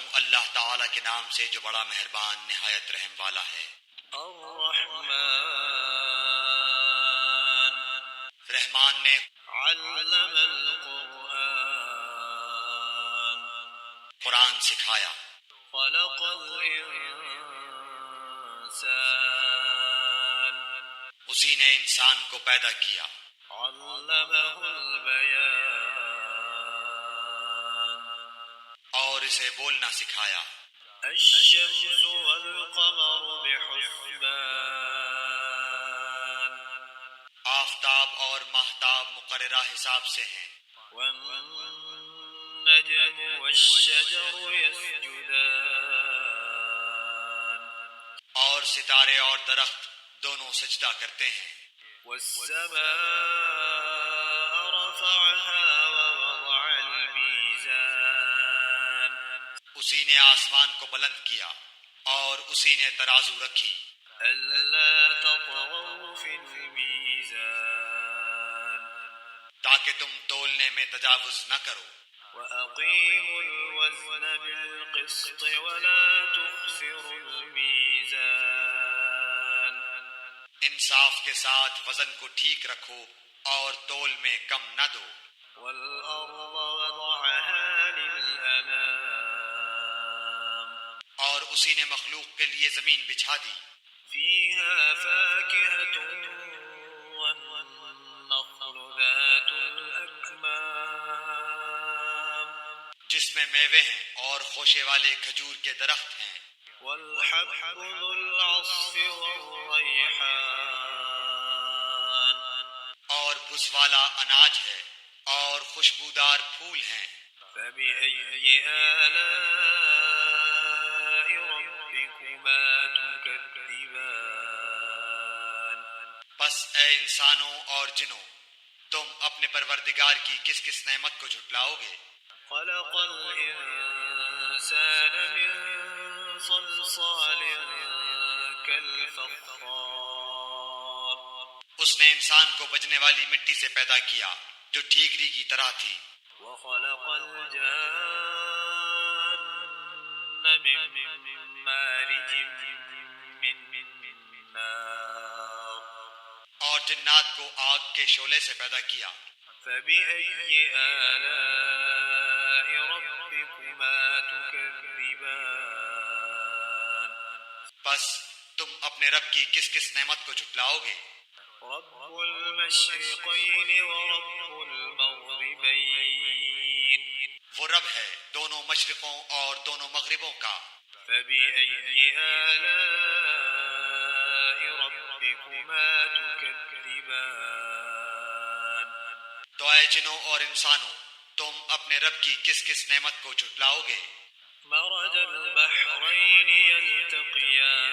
ہوں اللہ تعالی کے نام سے جو بڑا مہربان نہایت رحم والا ہے۔ الرحمن، رحمان نے علم القرآن، قرآن سکھایا۔ خلق الانسان، اسی نے انسان کو پیدا کیا۔ علمہ البیان، اور اسے بولنا سکھایا۔ الشمس والقمر بحسبان، آفتاب اور ماہتاب مقررہ حساب سے ہیں۔ والنجم والشجر يسجدان، اور ستارے اور درخت دونوں سجدہ کرتے ہیں۔ والسماء رفعها ووضع الميزان، اسی نے آسمان کو بلند کیا اور اسی نے ترازو رکھی۔ ألا تطغوا في الميزان، تاکہ تم تولنے میں تجاوز نہ کرو۔ وأقيموا الوزن بالقسط ولا تخسروا الميزان، انصاف کے ساتھ وزن کو ٹھیک رکھو اور تول میں کم نہ دو۔ والأرض وضعها للأنام، اور اسی نے مخلوق کے لیے زمین بچھا دی۔ فيها فاكهة والنخل ذات الأكمام، جس میں میوے ہیں اور خوشے والے کھجور کے درخت ہیں۔ والحب ذو العصف والريحان، اور بھس والا اناج ہے اور خوشبودار پھول ہیں۔ فبأي آلاء ربكما تكذبان، پس اے انسانوں اور جنوں، تم اپنے پروردگار کی کس کس نعمت کو جھٹلاؤ گے؟ خلق الإنسان من صلصال كالفخار، اس نے انسان کو بجنے والی مٹی سے پیدا کیا جو ٹھیکری کی طرح تھی۔ وخلق الجان من مارج من نار، اور جنات کو آگ کے شعلے سے پیدا کیا۔ فبأي آلاء ربكما تكذبان، پس تم اپنے رب کی کس کس نعمت کو جھٹلاؤ گے؟ رب المشرقين ورب المغربين، وہ رب ہے دونوں مشرقوں اور دونوں مغربوں کا۔ فبأي آلاء ربكما تكذبان، تو اے جنوں اور انسانوں، تم اپنے رب کی کس کس نعمت کو جھٹلاؤ گے؟ مرج البحرين يلتقيان،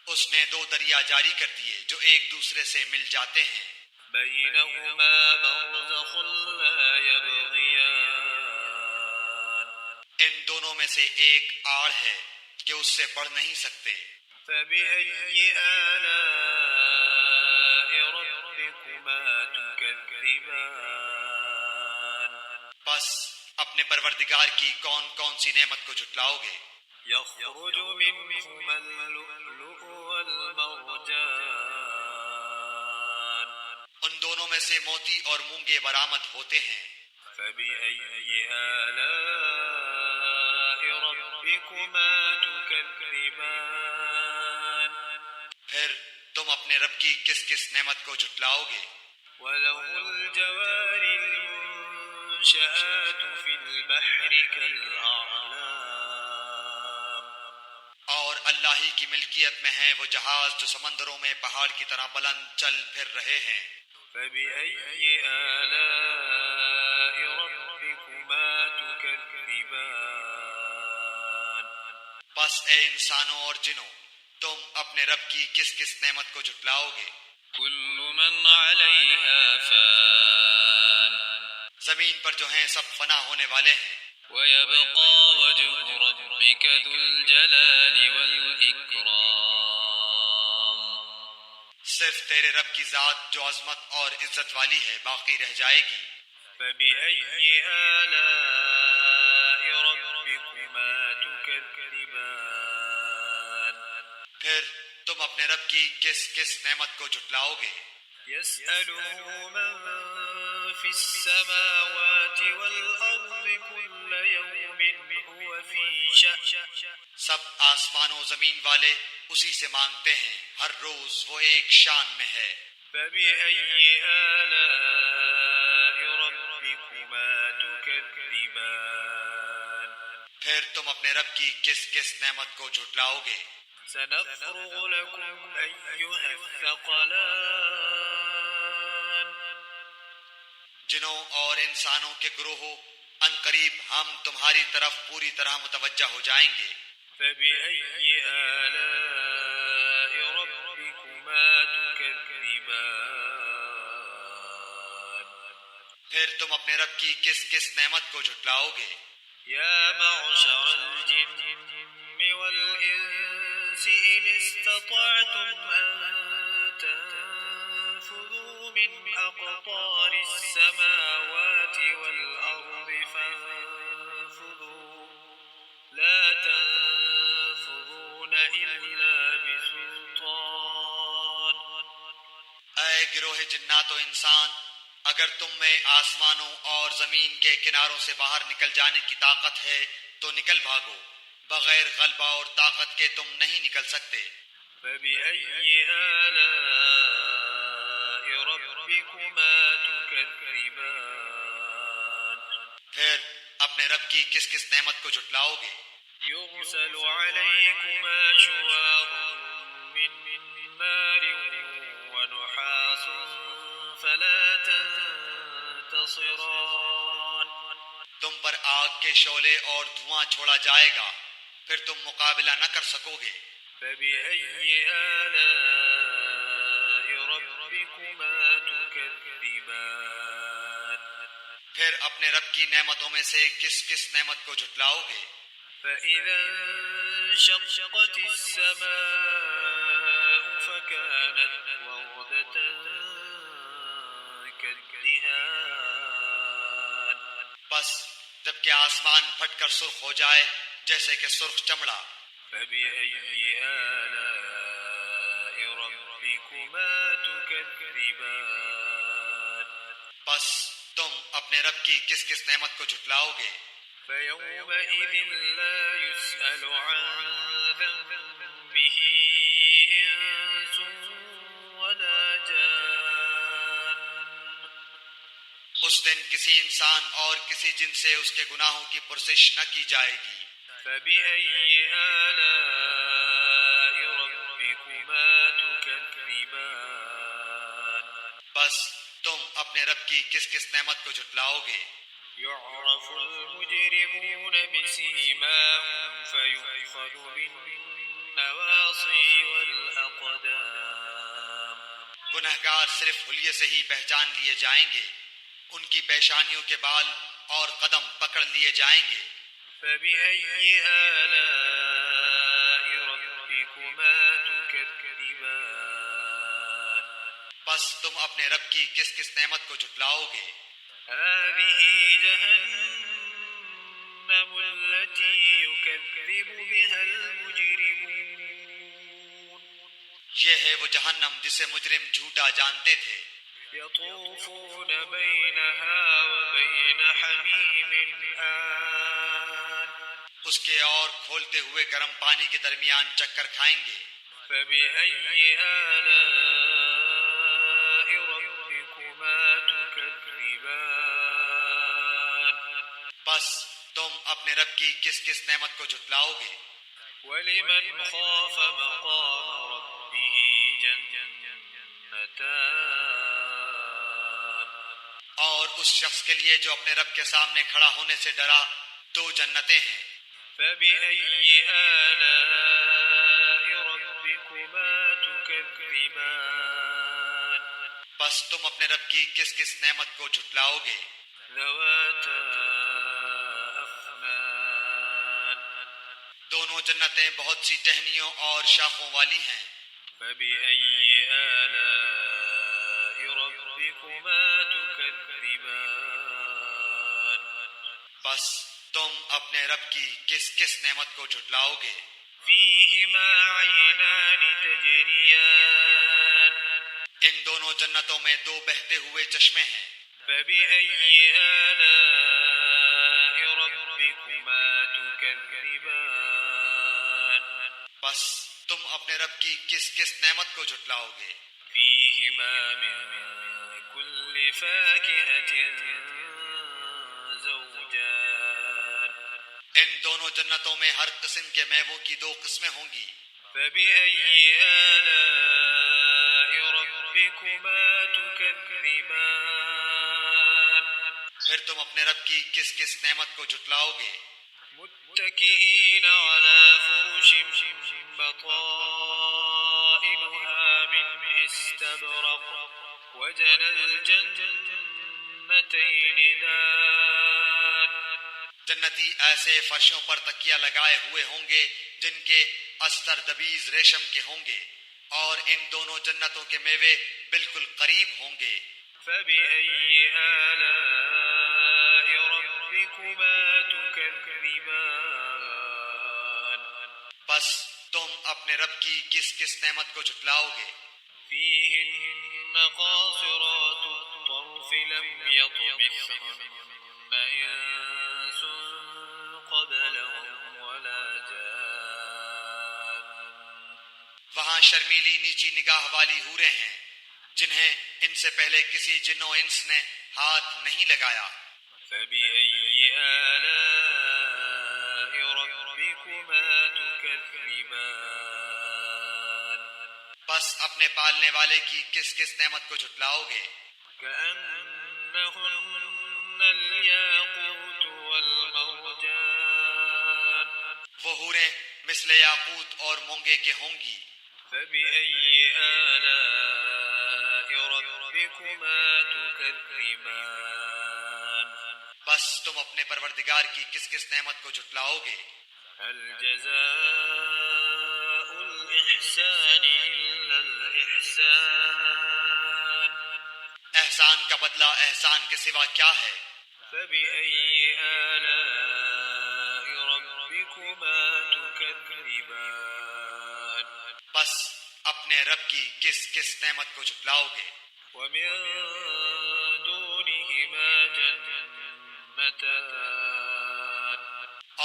اس نے دو دریا جاری کر دیے جو ایک دوسرے سے مل جاتے ہیں۔ بينهما برزخ لا يبغيان، ان دونوں میں سے ایک آڑ ہے کہ اس سے بڑھ نہیں سکتے۔ فبأي آلاء ربكما تكذبان، پس اپنے پروردگار کی کون کون سی نعمت کو جھٹلاؤ گے؟ يخرج منهما اللؤلؤ والمرجان، ان دونوں میں سے موتی اور مونگے برآمد ہوتے ہیں۔ فبأي آلاء ربكما تكذبان، پھر تم اپنے رب کی کس کس نعمت کو جھٹلاؤ گے؟ وله الجوار المنشآت في البحر كالأعلام، اور اللہ ہی کی ملکیت میں ہیں وہ جہاز جو سمندروں میں پہاڑ کی طرح بلند چل پھر رہے ہیں۔ فبأي آلاء ربكما تكذبان، پس اے انسانوں اور جنوں، تم اپنے رب کی کس کس نعمت کو جھٹلاؤ گے؟ كل من عليها فان، زمین پر جو ہیں سب فنا ہونے والے ہیں۔ ويبقى وجه ربك ذو الجلال والإكرام، صرف تیرے رب کی ذات جو عظمت اور عزت والی ہے باقی رہ جائے گی۔ فبأي آلاء اپنے رب کی کس کس نعمت کو جھٹلاؤ گے؟ يسأله من في السماوات والأرض كل يوم هو في شأن سب آسمان و زمین والے اسی سے مانگتے ہیں، ہر روز وہ ایک شان میں ہے۔ فبأي آلاء ربكما تكذبان پھر تم اپنے رب کی کس کس نعمت کو جھٹلاؤ گے؟ سنفرغ لكم أيها الثقلان جنوں اور انسانوں کے گروہوں، ان قریب ہم تمہاری طرف پوری طرح متوجہ ہو جائیں گے۔ فبأي آلاء ربكما تكذبان پھر تم اپنے رب کی کس کس نعمت کو جھٹلاؤ گے؟ يا معشر الجن والإنس إن استطعتم أن تنفذوا من أقطار السماوات والأرض فانفذوا لا تنفذون إلا بسلطان اے گروہ جنات و انسان، اگر تم میں آسمانوں اور زمین کے کناروں سے باہر نکل جانے کی طاقت ہے تو نکل بھاگو، بغیر غلبہ اور طاقت کے تم نہیں نکل سکتے۔ فبأي آلاء ربكما تكذبان پھر اپنے رب کی کس کس نعمت کو جھٹلاؤ گے؟ يرسل عليكما شواظ من نار ونحاس فلا تنتصران تم پر آگ کے شعلے اور دھواں چھوڑا جائے گا، پھر تم مقابلہ نہ کر سکو گے۔ فبأي آلاء ربكما تكذبان پھر اپنے رب کی نعمتوں میں سے کس کس نعمت کو جھٹلاؤ گے؟ فإذا انشقت السماء فكانت وردة كالدهان بس جب کہ آسمان پھٹ کر سرخ ہو جائے جیسے کہ سرخ چمڑا۔ فبأي آلاء ربكما تكذبان بس تم اپنے رب کی کس کس نعمت کو جھٹلاؤ گے؟ فيومئذ لا يسأل عن ذنبه إنس ولا جان اس دن کسی انسان اور کسی جن سے اس کے گناہوں کی پرسش نہ کی جائے گی۔ فبأي آلاء ربكما تكذبان بس تم اپنے رب کی کس کس نعمت کو جھٹلاؤ گے؟ يعرف المجرمون بسيماهم فيؤخذ بالنواصي والأقدام گنہگار صرف حلیے سے ہی پہچان لیے جائیں گے، ان کی پیشانیوں کے بال اور قدم پکڑ لیے جائیں گے۔ فبأي آلاء ربكما تكذبان بس تم اپنے رب کی کس کس نعمت کو جھٹلاؤ گے؟ هذه جهنم التي يكذب بها المجرمون یہ ہے وہ جہنم جسے مجرم جھوٹا جانتے تھے۔ يطوفون بينها وبين حميم آن اس کے اور کھولتے ہوئے گرم پانی کے درمیان چکر کھائیں گے۔ فبأي آلاء ربكما تكذبان بس تم اپنے رب کی کس کس نعمت کو جھٹلاؤ گے؟ ولمن خاف مقام ربه جنتان اور اس شخص کے لیے جو اپنے رب کے سامنے کھڑا ہونے سے ڈرا، دو جنتیں ہیں۔ فبأي آلاء ربكما تكذبان بس تم اپنے رب کی کس کس نعمت کو جھٹلاؤ گے؟ ذواتا أفنان دونوں جنتیں بہت سی ٹہنیوں اور شاخوں والی ہیں۔ فبأي آلاء ربكما تكذبان بس تم اپنے رب کی کس کس نعمت کو جھٹلاؤ گے؟ فيهما عينان تجريان أيان ان دونوں جنتوں میں دو بہتے ہوئے چشمے ہیں. فبأي آلاء ربكما تكذبان بس تم اپنے رب کی کس کس نعمت کو جھٹلاؤ گے؟ فيهما من كل فاكهة زوجان ان دونوں جنتوں میں ہر قسم کے میووں کی دو قسمیں ہوں گی. فبأي آلاء ربكما تكذبان پھر تم اپنے رب کی کس کس نعمت کو جھٹلاؤ گے؟ متكئين على فرش بطائنها من استبرق وجنى الجنتين دان جنتی ایسے فرشوں پر تکیہ لگائے ہوئے ہوں گے جن کے استر دبیز ریشم کے ہوں گے، اور ان دونوں جنتوں کے میوے بالکل قریب ہوں گے. فبأي آلاء ربكما تكذبان بس تم اپنے رب کی کس کس نعمت کو جھٹلاؤ گے؟ فيهن قاصرات الطرف لم يطمثهن إنس قبلهم ولا جان وہاں شرمیلی نیچی نگاہ والی حوریں ہیں جنہیں ان سے پہلے کسی جن و انس نے ہاتھ نہیں لگایا. فبأي آلاء ربكما تكذبان بس اپنے پالنے والے کی کس کس نعمت کو جھٹلاؤ گے؟ كأنهن الياقوت والمرجان وہ حوریں مثل یاقوت اور مونگے کے ہوں گی. فبأي آلاء ربكما تكذبان بس تم اپنے پروردگار کی کس کس نعمت کو جھٹلاؤ گے؟ هل جزاء الإحسان إلا الإحسان احسان کا بدلہ احسان کے سوا کیا ہے؟ فبأي آلاء ربكما تكذبان بس اپنے رب کی کس کس نعمت کو جھٹلاؤ گے؟ ومن دونهما جنتان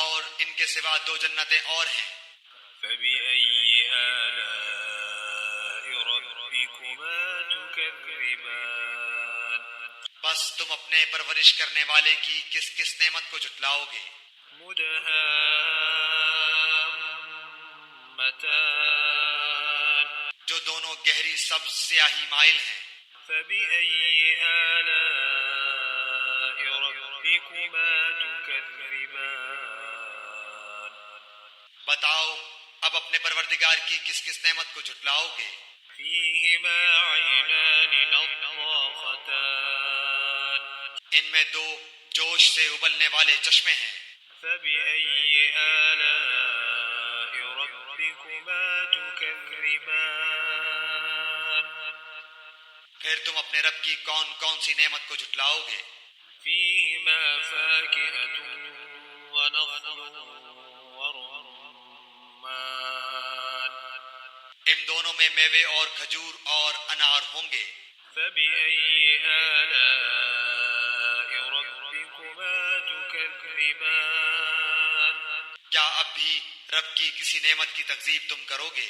اور ان کے سوا دو جنتیں اور ہیں. فبأي آلاء ربكما تكذبان بس تم اپنے پرورش کرنے والے کی کس کس نعمت کو جھٹلاؤ گے؟ مدهامتان جو دونوں گہری سبز سیاہی مائل ہیں. فبأي آلاء ربكما تكذبان بتاؤ اب اپنے پروردگار کی کس کس نعمت کو جھٹلاؤ گے؟ فيهما عينان نضاختان ان میں دو جوش سے ابلنے والے چشمے ہیں. فبأي آلاء ربكما تكذبان پھر تم اپنے رب کی کون کون سی نعمت کو جھٹلاؤ گے؟ فيهما فاكهة ونخل ورمان ان دونوں میں میوے اور کھجور اور انار ہوں گے. فبأي آلاء ربكما تكذبان کیا اب بھی رب کی کسی نعمت کی تکذیب تم کرو گے؟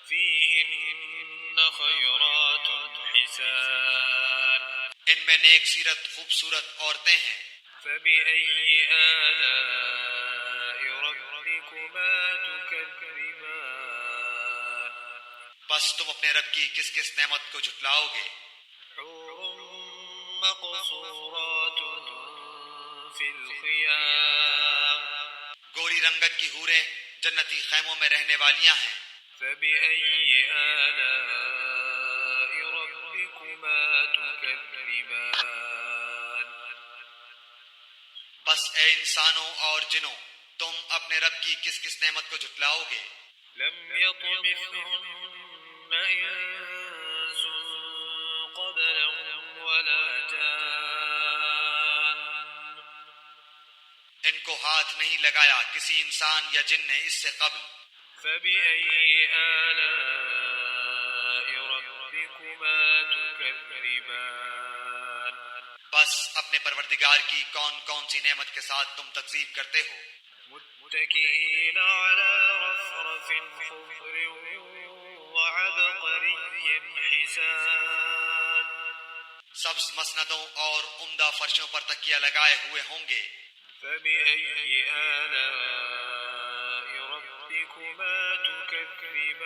فيهن خيرات حسان ان میں نیک سیرت خوبصورت عورتیں ہیں. فبأي آلاء ربكما تكذبان بس تم اپنے رب کی کس کس نعمت کو جھٹلاؤ گے؟ حور مقصورات في الخيام گوری رنگت کی حوریں جنتی خیموں میں رہنے والیاں ہیں. فبأي آلاء ربكما تكذبان بس اے انسانوں اور جنوں تم اپنے رب کی کس کس نعمت کو جھٹلاؤ گے؟ لم يطمثهن إنس قبلهم ولا جان ان کو ہاتھ نہیں لگایا کسی انسان یا جن نے اس سے قبل. فبأي آلاء ربكما تكذبان بس اپنے پروردگار کی کون کون سی نعمت کے ساتھ تم تکذیب کرتے ہو؟ متكئين على رفرف خضر وعبقري حسان سبز مسندوں اور عمدہ فرشوں پر تکیہ لگائے ہوئے ہوں گے۔ فبأي آلاء ربكما تكذبان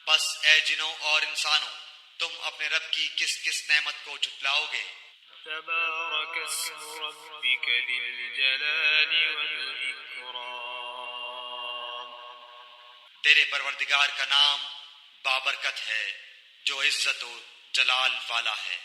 بس اے جنوں اور انسانوں، تم اپنے رب کی کس کس نعمت کو جھٹلاؤ گے؟ تبارك اسم ربك ذي الجلال والإكرام تیرے پروردگار کا نام بابرکت ہے جو عزت و جلال والا ہے۔